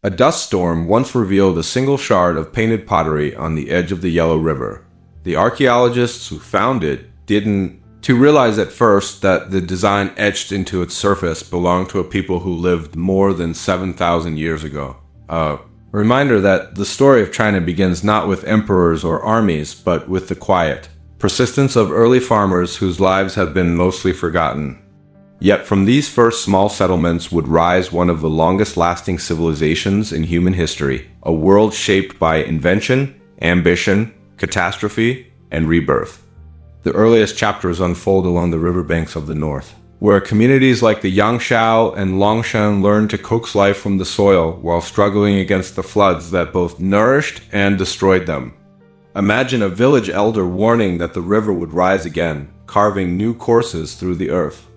A dust storm once revealed a single shard of painted pottery on the edge of the Yellow River. The archaeologists who found it didn't realize at first that the design etched into its surface belonged to a people who lived more than 7,000 years ago. A reminder that the story of China begins not with emperors or armies, but with the quiet persistence of early farmers whose lives have been mostly forgotten. Yet from these first small settlements would rise one of the longest-lasting civilizations in human history, a world shaped by invention, ambition, catastrophe, and rebirth. The earliest chapters unfold along the riverbanks of the north, where communities like the Yangshao and Longshan learned to coax life from the soil while struggling against the floods that both nourished and destroyed them. Imagine a village elder warning that the river would rise again, carving new courses through the earth.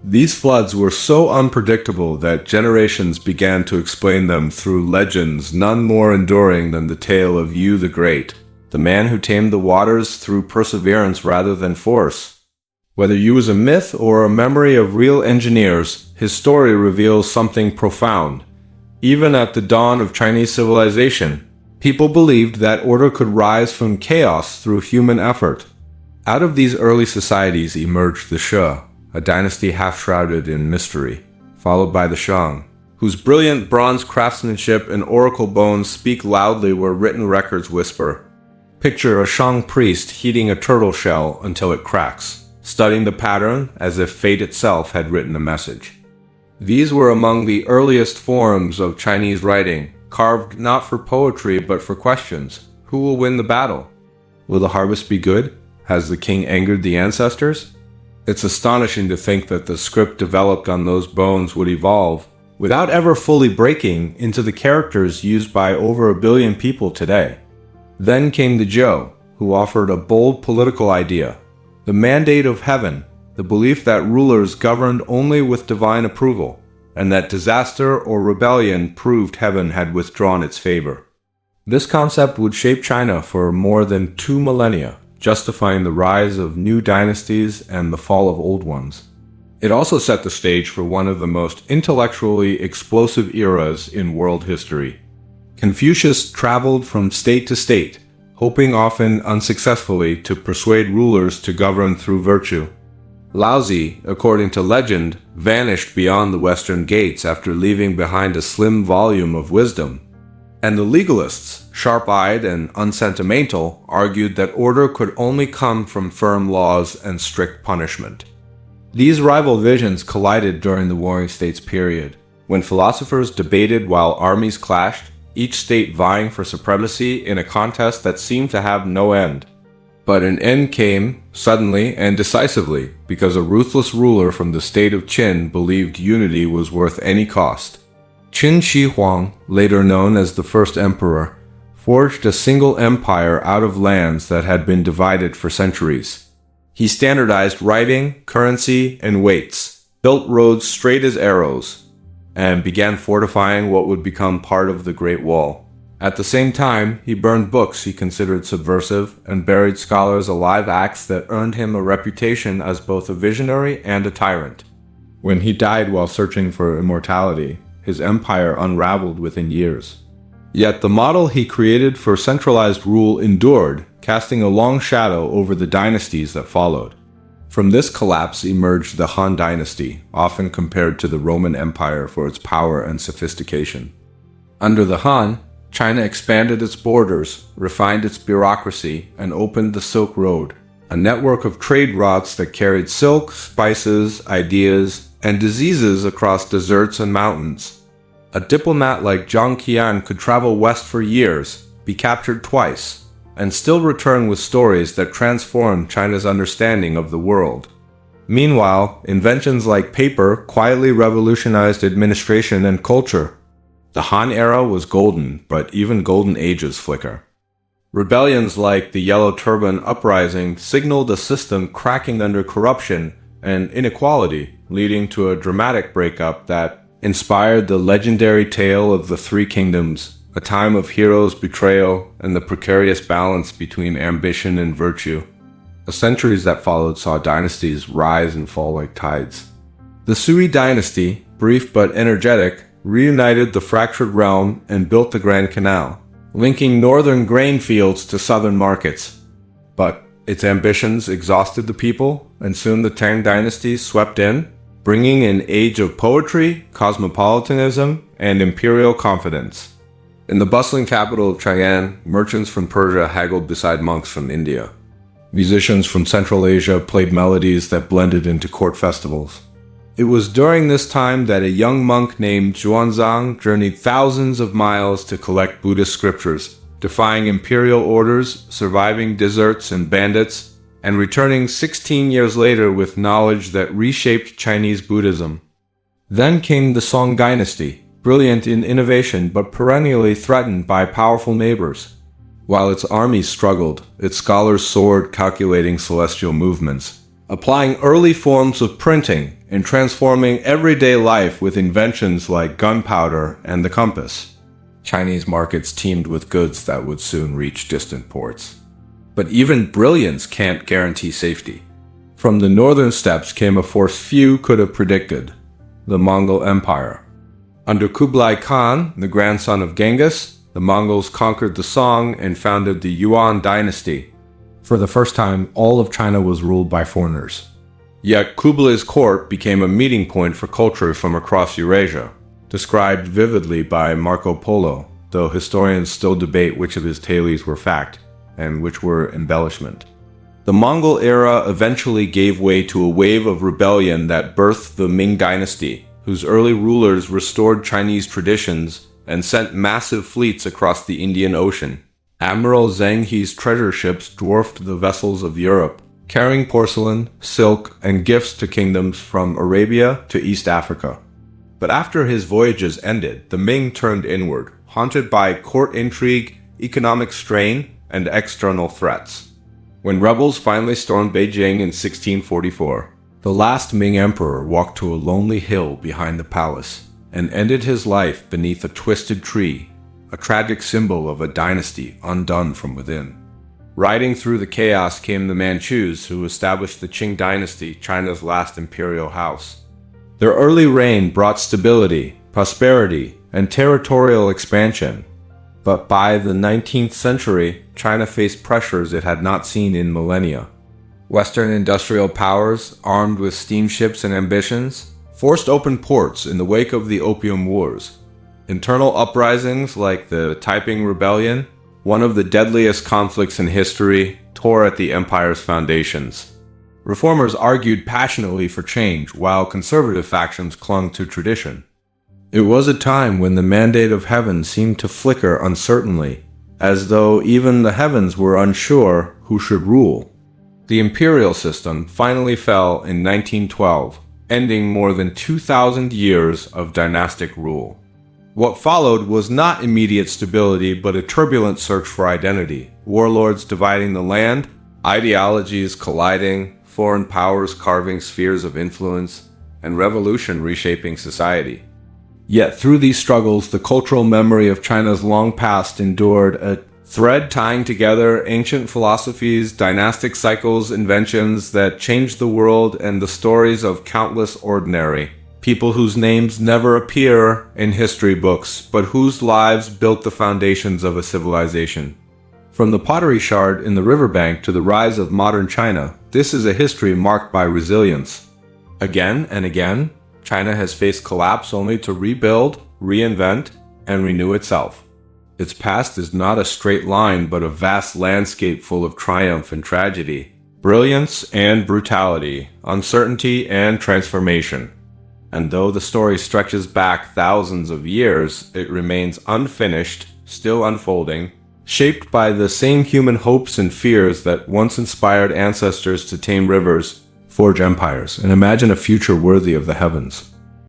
These floods were so unpredictable that generations began to explain them through legends none more enduring than the tale of Yu the Great, the man who tamed the waters through perseverance rather than force. Whether Yu is a myth or a memory of real engineers, his story reveals something profound. Even at the dawn of Chinese civilization, people believed that order could rise from chaos through human effort. Out of these early societies emerged the She, a dynasty half-shrouded in mystery, followed by the Shang, whose brilliant bronze craftsmanship and oracle bones speak loudly where written records whisper. Picture a Shang priest heating a turtle shell until it cracks, studying the pattern as if fate itself had written a message. These were among the earliest forms of Chinese writing, carved not for poetry but for questions. Who will win the battle? Will the harvest be good? Has the king angered the ancestors? It's astonishing to think that the script developed on those bones would evolve, without ever fully breaking, into the characters used by over 1 billion people today. Then came the Zhou, who offered a bold political idea, the mandate of heaven, the belief that rulers governed only with divine approval, and that disaster or rebellion proved heaven had withdrawn its favor. This concept would shape China for more than 2 millennia, justifying the rise of new dynasties and the fall of old ones. It also set the stage for one of the most intellectually explosive eras in world history. Confucius traveled from state to state, hoping often unsuccessfully to persuade rulers to govern through virtue. Laozi, according to legend, vanished beyond the western gates after leaving behind a slim volume of wisdom. And the legalists, sharp-eyed and unsentimental, argued that order could only come from firm laws and strict punishment. These rival visions collided during the Warring States period, when philosophers debated while armies clashed, each state vying for supremacy in a contest that seemed to have no end. But an end came, suddenly and decisively, because a ruthless ruler from the state of Qin believed unity was worth any cost. Qin Shi Huang, later known as the First Emperor, forged a single empire out of lands that had been divided for centuries. He standardized writing, currency, and weights, built roads straight as arrows, and began fortifying what would become part of the Great Wall. At the same time, he burned books he considered subversive and buried scholars alive, acts that earned him a reputation as both a visionary and a tyrant. When he died while searching for immortality, his empire unraveled within years. Yet the model he created for centralized rule endured, casting a long shadow over the dynasties that followed. From this collapse emerged the Han Dynasty, often compared to the Roman Empire for its power and sophistication. Under the Han, China expanded its borders, refined its bureaucracy, and opened the Silk Road, a network of trade routes that carried silk, spices, ideas, and diseases across deserts and mountains. A diplomat like Zhang Qian could travel west for years, be captured twice, and still return with stories that transformed China's understanding of the world. Meanwhile, inventions like paper quietly revolutionized administration and culture. The Han era was golden, but even golden ages flicker. Rebellions like the Yellow Turban Uprising signaled a system cracking under corruption and inequality, leading to a dramatic breakup that inspired the legendary tale of the Three Kingdoms, a time of heroes' betrayal and the precarious balance between ambition and virtue. The centuries that followed saw dynasties rise and fall like tides. The Sui dynasty, brief but energetic, reunited the fractured realm, and built the Grand Canal, linking northern grain fields to southern markets. But its ambitions exhausted the people, and soon the Tang Dynasty swept in, bringing an age of poetry, cosmopolitanism, and imperial confidence. In the bustling capital of Chang'an, merchants from Persia haggled beside monks from India. Musicians from Central Asia played melodies that blended into court festivals. It was during this time that a young monk named Xuanzang journeyed thousands of miles to collect Buddhist scriptures, defying imperial orders, surviving deserts and bandits, and returning 16 years later with knowledge that reshaped Chinese Buddhism. Then came the Song Dynasty, brilliant in innovation but perennially threatened by powerful neighbors. While its army struggled, its scholars soared, calculating celestial movements, applying early forms of printing, and transforming everyday life with inventions like gunpowder and the compass. Chinese markets teemed with goods that would soon reach distant ports. But even brilliance can't guarantee safety. From the northern steppes came a force few could have predicted: the Mongol Empire. Under Kublai Khan, the grandson of Genghis, the Mongols conquered the Song and founded the Yuan dynasty. For the first time, all of China was ruled by foreigners. Yet Kublai's court became a meeting point for culture from across Eurasia, described vividly by Marco Polo, though historians still debate which of his tales were fact and which were embellishment. The Mongol era eventually gave way to a wave of rebellion that birthed the Ming dynasty, whose early rulers restored Chinese traditions and sent massive fleets across the Indian Ocean. Admiral Zheng He's treasure ships dwarfed the vessels of Europe, carrying porcelain, silk, and gifts to kingdoms from Arabia to East Africa. But after his voyages ended, the Ming turned inward, haunted by court intrigue, economic strain, and external threats. When rebels finally stormed Beijing in 1644, the last Ming emperor walked to a lonely hill behind the palace and ended his life beneath a twisted tree, a tragic symbol of a dynasty undone from within. Riding through the chaos came the Manchus, who established the Qing dynasty, China's last imperial house. Their early reign brought stability, prosperity, and territorial expansion. But by the 19th century, China faced pressures it had not seen in millennia. Western industrial powers, armed with steamships and ambitions, forced open ports in the wake of the Opium Wars. Internal uprisings like the Taiping Rebellion, one of the deadliest conflicts in history, tore at the empire's foundations. Reformers argued passionately for change, while conservative factions clung to tradition. It was a time when the mandate of heaven seemed to flicker uncertainly, as though even the heavens were unsure who should rule. The imperial system finally fell in 1912, ending more than 2,000 years of dynastic rule. What followed was not immediate stability, but a turbulent search for identity. Warlords dividing the land, ideologies colliding, foreign powers carving spheres of influence, and revolution reshaping society. Yet through these struggles, the cultural memory of China's long past endured, a thread tying together ancient philosophies, dynastic cycles, inventions that changed the world, and the stories of countless ordinary people whose names never appear in history books, but whose lives built the foundations of a civilization. From the pottery shard in the riverbank to the rise of modern China, this is a history marked by resilience. Again and again, China has faced collapse only to rebuild, reinvent, and renew itself. Its past is not a straight line, but a vast landscape full of triumph and tragedy, brilliance and brutality, uncertainty and transformation. And though the story stretches back thousands of years, it remains unfinished, still unfolding, shaped by the same human hopes and fears that once inspired ancestors to tame rivers, forge empires, and imagine a future worthy of the heavens.